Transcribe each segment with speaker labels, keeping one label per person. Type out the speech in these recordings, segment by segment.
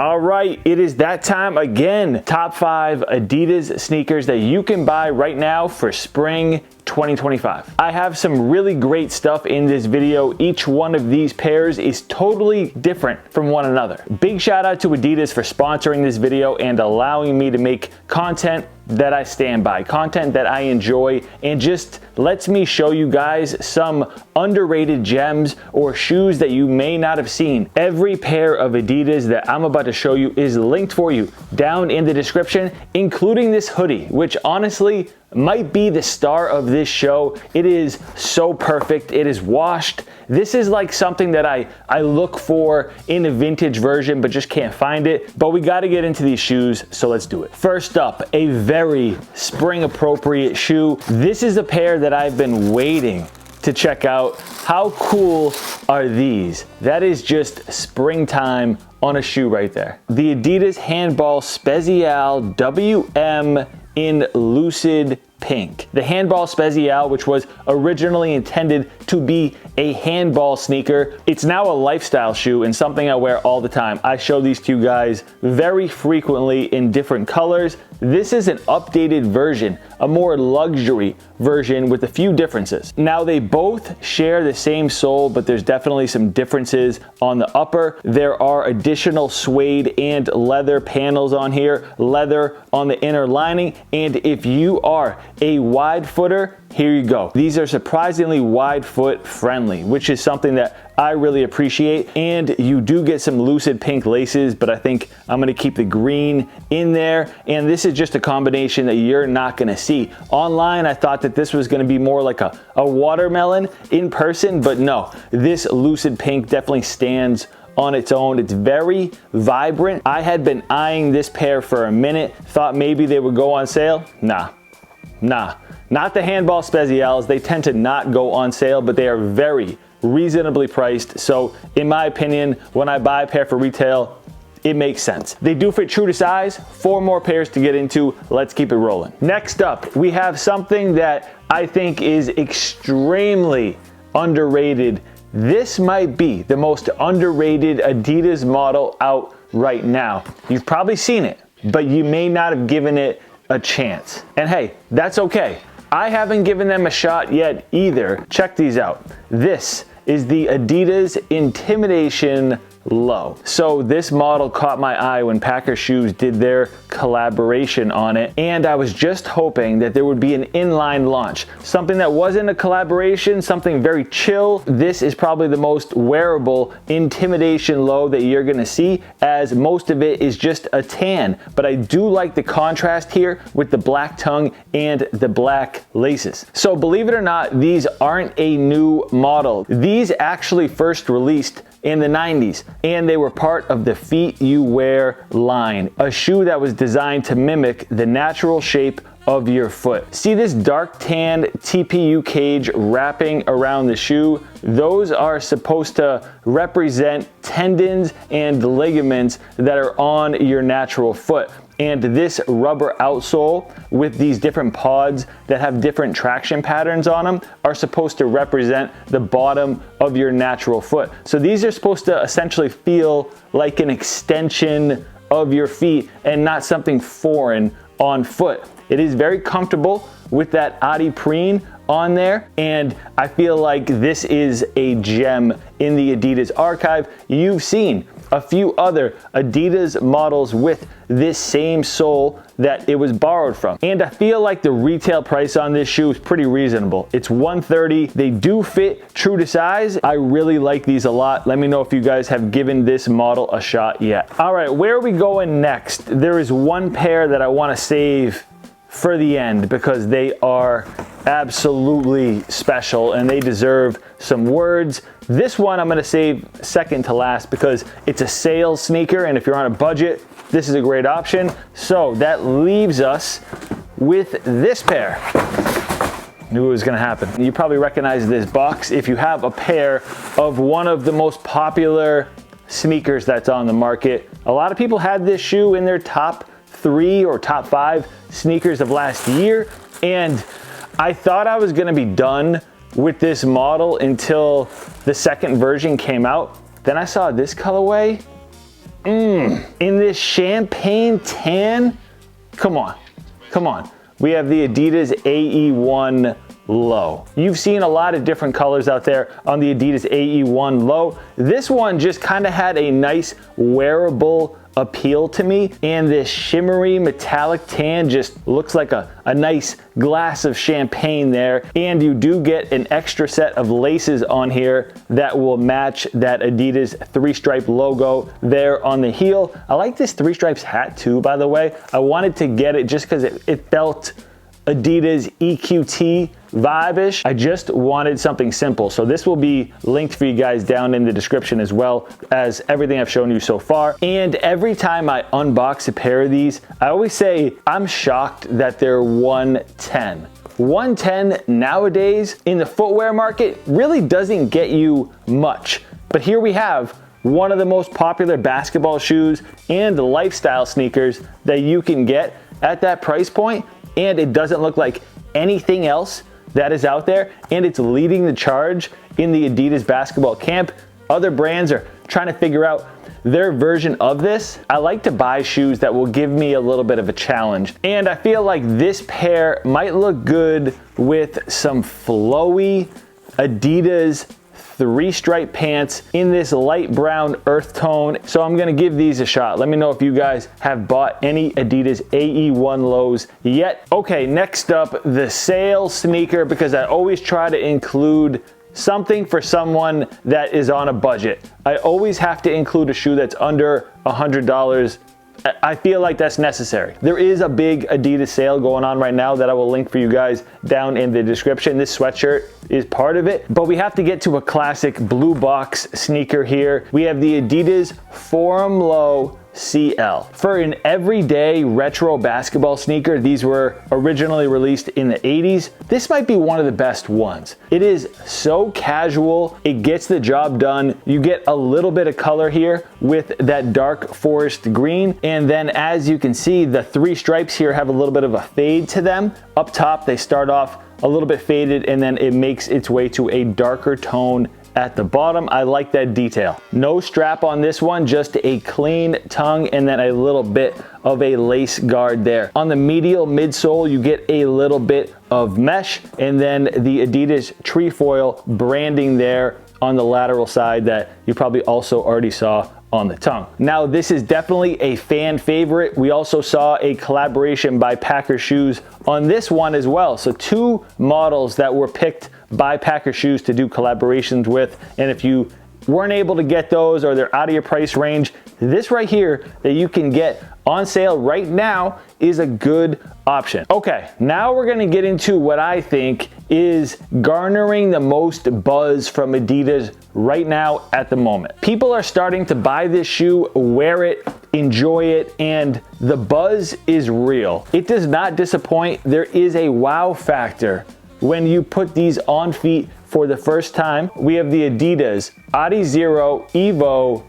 Speaker 1: All right, it is that time again. Top 5 Adidas sneakers that you can buy right now for spring 2025. I have some really great stuff in this video. Each one of these pairs is totally different from one another. Big shout out to Adidas for sponsoring this video and allowing me to make content that I stand by, content that I enjoy, and just lets me show you guys some underrated gems or shoes that you may not have seen. Every pair of Adidas that I'm about to show you is linked for you down in the description, including this hoodie, which honestly might be the star of this show. It is so perfect. It is washed. This is like something that I look for in a vintage version, but just can't find it. But we got to get into these shoes, so let's do it. First up, a very spring appropriate shoe. This is a pair that I've been waiting to check out. How cool are these? That is just springtime on a shoe right there. The Adidas Handball Spezial WM in lucid pink. The Handball Spezial, which was originally intended to be a handball sneaker, it's now a lifestyle shoe and something I wear all the time. I show these to you guys very frequently in different colors. This is an updated version, a more luxury version with a few differences. Now they both share the same sole, but there's definitely some differences on the upper. There are additional suede and leather panels on here, leather on the inner lining, and if you are a wide footer, here you go. These are surprisingly wide foot friendly, which is something that I really appreciate. And you do get some lucid pink laces, but I think I'm gonna keep the green in there. And this is just a combination that you're not gonna see. Online, I thought that this was gonna be more like a watermelon in person, but no, this lucid pink definitely stands on its own. It's very vibrant. I had been eyeing this pair for a minute, thought maybe they would go on sale. Nah. Not the Handball Spezials. They tend to not go on sale, but they are very reasonably priced. So in my opinion, when I buy a pair for retail, it makes sense. They do fit true to size. 4 more pairs to get into. Let's keep it rolling. Next up, we have something that I think is extremely underrated. This might be the most underrated Adidas model out right now. You've probably seen it, but you may not have given it a chance. And hey, that's okay. I haven't given them a shot yet either. Check these out. This is the Adidas Intimidation Low. So this model caught my eye when Packer Shoes did their collaboration on it, and I was just hoping that there would be an inline launch, something that wasn't a collaboration, something very chill. This is probably the most wearable Intimidation Low that you're gonna see, as most of it is just a tan, but I do like the contrast here with the black tongue and the black laces. So believe it or not, these aren't a new model. These actually first released in the 90s, and they were part of the Feet You Wear line, a shoe that was designed to mimic the natural shape of your foot. See this dark tan TPU cage wrapping around the shoe? Those are supposed to represent tendons and ligaments that are on your natural foot. And this rubber outsole with these different pods that have different traction patterns on them are supposed to represent the bottom of your natural foot. So these are supposed to essentially feel like an extension of your feet and not something foreign on foot. It is very comfortable with that adiprene on there, and I feel like this is a gem in the Adidas archive. You've seen a few other Adidas models with this same sole that it was borrowed from, and I feel like the retail price on this shoe is pretty reasonable. It's $130. They do fit true to size. I really like these a lot. Let me know if you guys have given this model a shot yet. All right, where are we going next? There is one pair that I want to save for the end because they are absolutely special and they deserve some words. This one I'm going to save second to last because it's a sales sneaker, and if you're on a budget, this is a great option. So that leaves us with this pair. Knew it was going to happen. You probably recognize this box if you have a pair of one of the most popular sneakers that's on the market. A lot of people had this shoe in their top 3 or top 5 sneakers of last year, and I thought I was going to be done with this model until the second version came out. Then I saw this colorway In this champagne tan, come on, come on. We have the Adidas AE1 Low. You've seen a lot of different colors out there on the Adidas AE1 Low. This one just kind of had a nice wearable appeal to me, and this shimmery metallic tan just looks like a nice glass of champagne there. And you do get an extra set of laces on here that will match that Adidas 3-stripe logo there on the heel. I like this 3 stripes hat too, by the way. I wanted to get it just because it felt Adidas EQT vibe-ish. I just wanted something simple. So this will be linked for you guys down in the description, as well as everything I've shown you so far. And every time I unbox a pair of these, I always say I'm shocked that they're 110. 110 nowadays in the footwear market really doesn't get you much. But here we have one of the most popular basketball shoes and lifestyle sneakers that you can get at that price point, and it doesn't look like anything else that is out there, and it's leading the charge in the Adidas basketball camp. Other brands are trying to figure out their version of this. I like to buy shoes that will give me a little bit of a challenge, and I feel like this pair might look good with some flowy Adidas 3-stripe pants in this light brown earth tone. So I'm gonna give these a shot. Let me know if you guys have bought any Adidas AE1 Lows yet. Okay, next up, the sale sneaker, because I always try to include something for someone that is on a budget. I always have to include a shoe that's under $100. I feel like that's necessary. There is a big Adidas sale going on right now that I will link for you guys down in the description. This sweatshirt is part of it, but we have to get to a classic blue box sneaker here. We have the Adidas Forum Low CL. For an everyday retro basketball sneaker, these were originally released in the 80s. This might be one of the best ones. It is so casual, it gets the job done. You get a little bit of color here with that dark forest green, and then as you can see, the 3 stripes here have a little bit of a fade to them. Up top, they start off a little bit faded, and then it makes its way to a darker tone at the bottom. I like that detail. No strap on this one, just a clean tongue and then a little bit of a lace guard there. On the medial midsole, you get a little bit of mesh, and then the Adidas trefoil branding there on the lateral side that you probably also already saw on the tongue. Now, this is definitely a fan favorite. We also saw a collaboration by Packer Shoes on this one as well. So 2 models that were picked by Packer Shoes to do collaborations with, and if you weren't able to get those or they're out of your price range, this right here that you can get on sale right now is a good option. Okay, now we're gonna get into what I think is garnering the most buzz from Adidas right now at the moment. People are starting to buy this shoe, wear it, enjoy it, and the buzz is real. It does not disappoint. There is a wow factor when you put these on feet for the first time. We have the Adidas Adizero Evo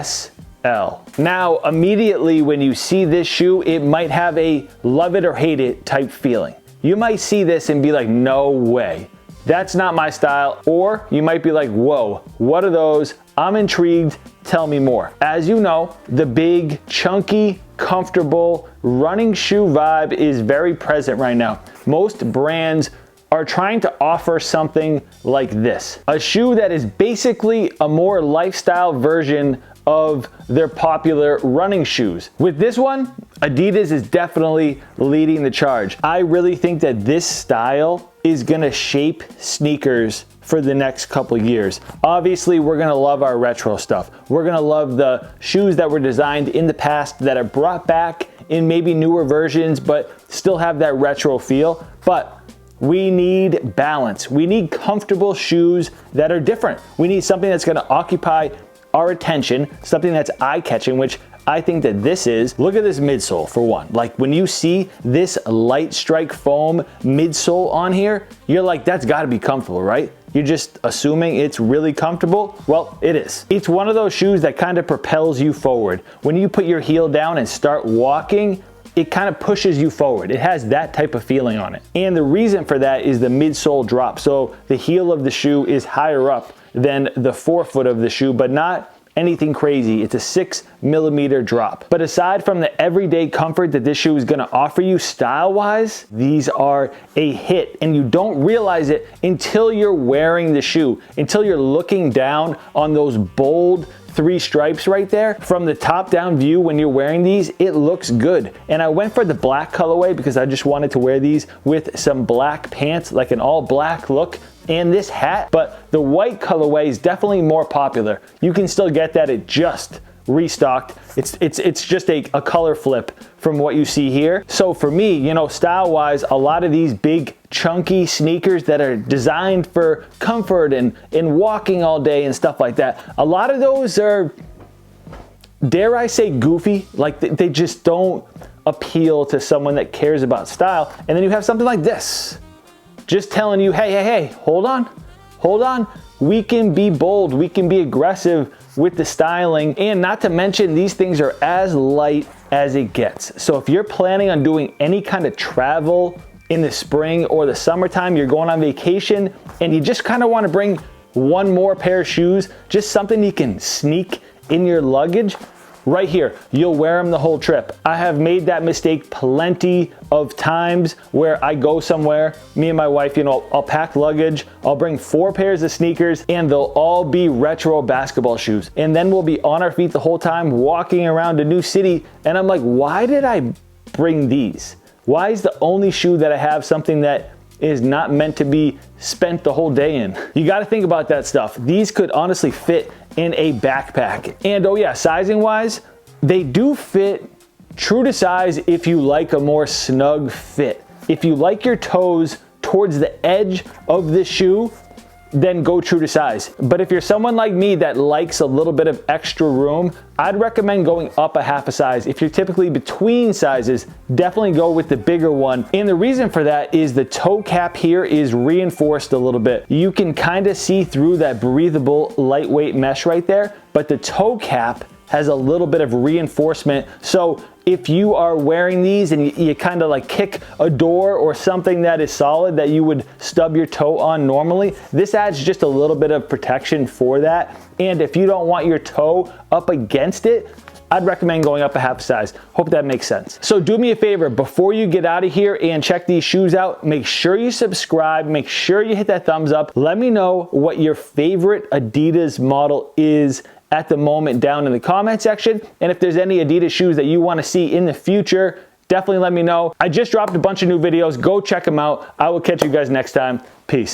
Speaker 1: Sl. Now, immediately when you see this shoe, it might have a love it or hate it type feeling. You might see this and be like, no way, that's not my style. Or you might be like, whoa, what are those? I'm intrigued, tell me more. As you know, the big, chunky, comfortable running shoe vibe is very present right now. Most brands are trying to offer something like this. A shoe that is basically a more lifestyle version of their popular running shoes. With this one, Adidas is definitely leading the charge. I really think that this style is gonna shape sneakers for the next couple years. Obviously, we're gonna love our retro stuff. We're gonna love the shoes that were designed in the past that are brought back in maybe newer versions, but still have that retro feel. But we need balance. We need comfortable shoes that are different. We need something that's gonna occupy our attention, something that's eye-catching, which I think that this is. Look at this midsole for one. Like when you see this light strike foam midsole on here, you're like, that's gotta be comfortable, right? You're just assuming it's really comfortable. Well, it is. It's one of those shoes that kind of propels you forward. When you put your heel down and start walking, it kind of pushes you forward. It has that type of feeling on it. And the reason for that is the midsole drop. So the heel of the shoe is higher up than the forefoot of the shoe, but not anything crazy. It's a 6mm drop. But aside from the everyday comfort that this shoe is gonna offer you style-wise, these are a hit, and you don't realize it until you're wearing the shoe, until you're looking down on those bold 3 stripes right there. From the top down view when you're wearing these, it looks good. And I went for the black colorway because I just wanted to wear these with some black pants, like an all black look, and this hat. But the white colorway is definitely more popular. You can still get that at just restocked. It's just a color flip from what you see here. So for me, you know, style wise, a lot of these big chunky sneakers that are designed for comfort and walking all day and stuff like that, a lot of those are, dare I say, goofy. Like they just don't appeal to someone that cares about style. And then you have something like this, just telling you, hey, hold on. We can be bold, we can be aggressive with the styling, and not to mention these things are as light as it gets. So if you're planning on doing any kind of travel in the spring or the summertime, you're going on vacation and you just kind of want to bring one more pair of shoes, just something you can sneak in your luggage, right here, you'll wear them the whole trip. I have made that mistake plenty of times where I go somewhere, me and my wife, you know, I'll pack luggage, I'll bring 4 pairs of sneakers, and they'll all be retro basketball shoes. And then we'll be on our feet the whole time, walking around a new city, and I'm like, why did I bring these? Why is the only shoe that I have something that is not meant to be spent the whole day in? You got to think about that stuff. These could honestly fit in a backpack. And oh yeah, sizing wise, they do fit true to size if you like a more snug fit. If you like your toes towards the edge of the shoe, then go true to size. But if you're someone like me that likes a little bit of extra room, I'd recommend going up a half a size. If you're typically between sizes, definitely go with the bigger one. And the reason for that is the toe cap here is reinforced a little bit. You can kind of see through that breathable, lightweight mesh right there, but the toe cap has a little bit of reinforcement. So if you are wearing these and you kind of like kick a door or something that is solid that you would stub your toe on normally, this adds just a little bit of protection for that. And if you don't want your toe up against it, I'd recommend going up a half size. Hope that makes sense. So do me a favor, before you get out of here and check these shoes out, make sure you subscribe, make sure you hit that thumbs up. Let me know what your favorite Adidas model is at the moment down in the comment section. And if there's any Adidas shoes that you want to see in the future, definitely let me know. I just dropped a bunch of new videos. Go check them out. I will catch you guys next time. Peace.